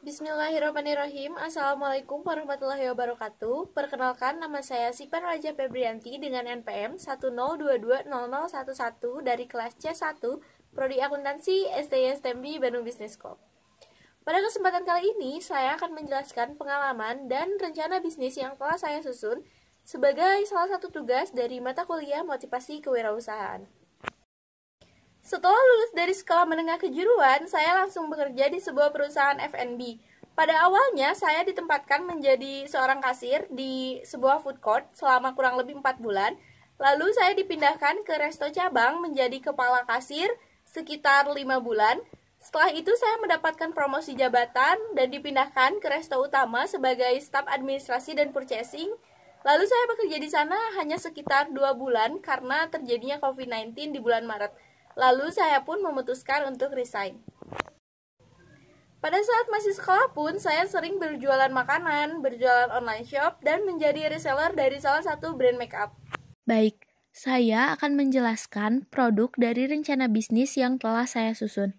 Bismillahirrahmanirrahim. Assalamualaikum warahmatullahi wabarakatuh. Perkenalkan, nama saya Sipan Raja Febrianti dengan NPM 102200011 dari kelas C1 Prodi Akuntansi STI/STMB Bandung Business School. Pada kesempatan kali ini, saya akan menjelaskan pengalaman dan rencana bisnis yang telah saya susun sebagai salah satu tugas dari mata kuliah Motivasi Kewirausahaan. Setelah lulus dari sekolah menengah kejuruan, saya langsung bekerja di sebuah perusahaan F&B. Pada awalnya, saya ditempatkan menjadi seorang kasir di sebuah food court selama kurang lebih 4 bulan. Lalu saya dipindahkan ke resto cabang menjadi kepala kasir sekitar 5 bulan. Setelah itu saya mendapatkan promosi jabatan dan dipindahkan ke resto utama sebagai staf administrasi dan purchasing. Lalu saya bekerja di sana hanya sekitar 2 bulan karena terjadinya COVID-19 di bulan Maret. Lalu saya pun memutuskan untuk resign. Pada saat masih sekolah pun, saya sering berjualan makanan, berjualan online shop, dan menjadi reseller dari salah satu brand makeup. Baik, saya akan menjelaskan produk dari rencana bisnis yang telah saya susun.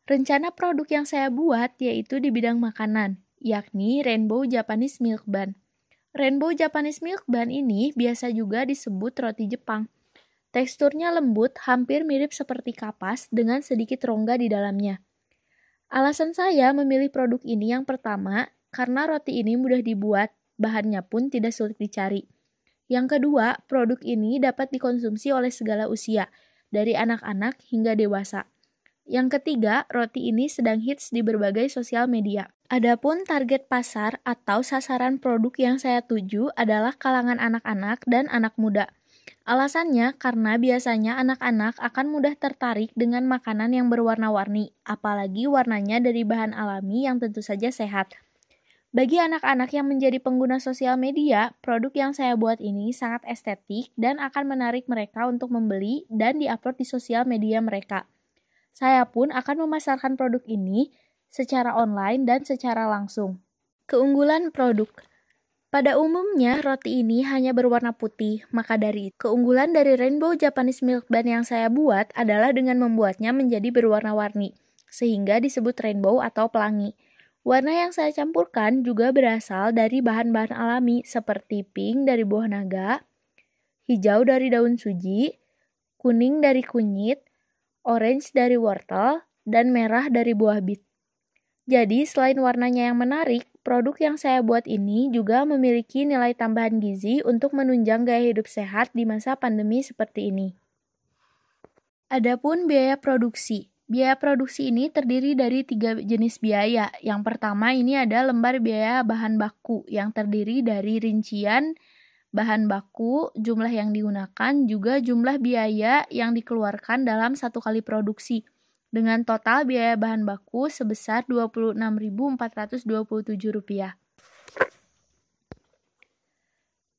Rencana produk yang saya buat yaitu di bidang makanan, yakni Rainbow Japanese Milk Bun. Rainbow Japanese Milk Bun ini biasa juga disebut roti Jepang. Teksturnya lembut, hampir mirip seperti kapas dengan sedikit rongga di dalamnya. Alasan saya memilih produk ini yang pertama, karena roti ini mudah dibuat, bahannya pun tidak sulit dicari. Yang kedua, produk ini dapat dikonsumsi oleh segala usia, dari anak-anak hingga dewasa. Yang ketiga, roti ini sedang hits di berbagai sosial media. Adapun target pasar atau sasaran produk yang saya tuju adalah kalangan anak-anak dan anak muda. Alasannya karena biasanya anak-anak akan mudah tertarik dengan makanan yang berwarna-warni, apalagi warnanya dari bahan alami yang tentu saja sehat. Bagi anak-anak yang menjadi pengguna sosial media, produk yang saya buat ini sangat estetik dan akan menarik mereka untuk membeli dan diupload di sosial media mereka. Saya pun akan memasarkan produk ini secara online dan secara langsung. Keunggulan produk. Pada umumnya, roti ini hanya berwarna putih, maka dari itu, keunggulan dari Rainbow Japanese Milk Bun yang saya buat adalah dengan membuatnya menjadi berwarna-warni, sehingga disebut rainbow atau pelangi. Warna yang saya campurkan juga berasal dari bahan-bahan alami seperti pink dari buah naga, hijau dari daun suji, kuning dari kunyit, orange dari wortel, dan merah dari buah bit. Jadi, selain warnanya yang menarik, produk yang saya buat ini juga memiliki nilai tambahan gizi untuk menunjang gaya hidup sehat di masa pandemi seperti ini. Adapun biaya produksi. Biaya produksi ini terdiri dari 3 jenis biaya. Yang pertama ini ada lembar biaya bahan baku yang terdiri dari rincian bahan baku, jumlah yang digunakan, juga jumlah biaya yang dikeluarkan dalam satu kali produksi. Dengan total biaya bahan baku sebesar Rp26.427.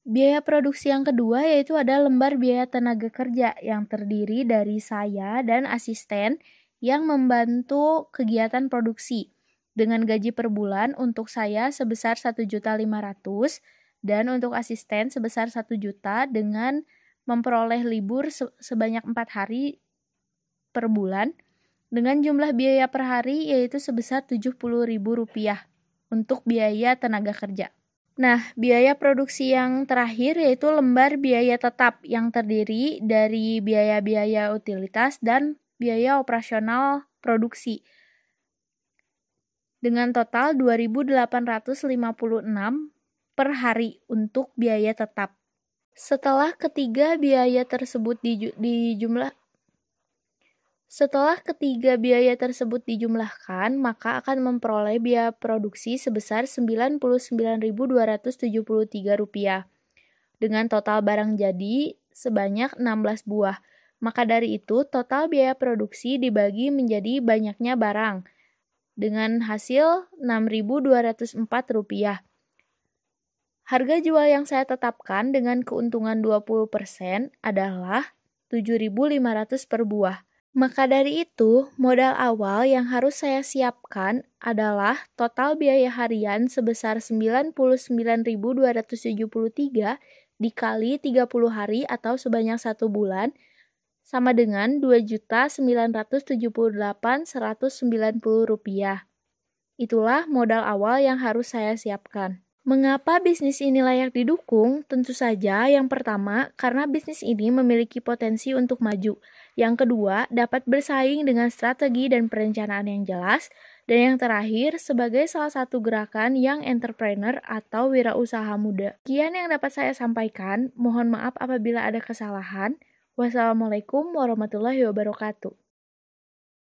Biaya produksi yang kedua yaitu ada lembar biaya tenaga kerja yang terdiri dari saya dan asisten yang membantu kegiatan produksi. Dengan gaji per bulan untuk saya sebesar Rp1.500.000 dan untuk asisten sebesar Rp1.000.000 dengan memperoleh libur sebanyak 4 hari per bulan. Dengan jumlah biaya per hari yaitu sebesar Rp70.000 untuk biaya tenaga kerja. Nah, biaya produksi yang terakhir yaitu lembar biaya tetap yang terdiri dari biaya-biaya utilitas dan biaya operasional produksi. Dengan total Rp2.856 per hari untuk biaya tetap. Setelah ketiga biaya tersebut dijumlahkan, maka akan memperoleh biaya produksi sebesar Rp99.273 dengan total barang jadi sebanyak 16 buah. Maka dari itu, total biaya produksi dibagi menjadi banyaknya barang dengan hasil Rp6.204. Harga jual yang saya tetapkan dengan keuntungan 20% adalah Rp7.500 per buah. Maka dari itu, modal awal yang harus saya siapkan adalah total biaya harian sebesar Rp99.273 dikali 30 hari atau sebanyak 1 bulan, sama dengan Rp2.978.190. Itulah modal awal yang harus saya siapkan. Mengapa bisnis ini layak didukung? Tentu saja, yang pertama, karena bisnis ini memiliki potensi untuk maju. Yang kedua, dapat bersaing dengan strategi dan perencanaan yang jelas. Dan yang terakhir, sebagai salah satu gerakan yang entrepreneur atau wirausaha muda. Sekian yang dapat saya sampaikan. Mohon maaf apabila ada kesalahan. Wassalamualaikum warahmatullahi wabarakatuh.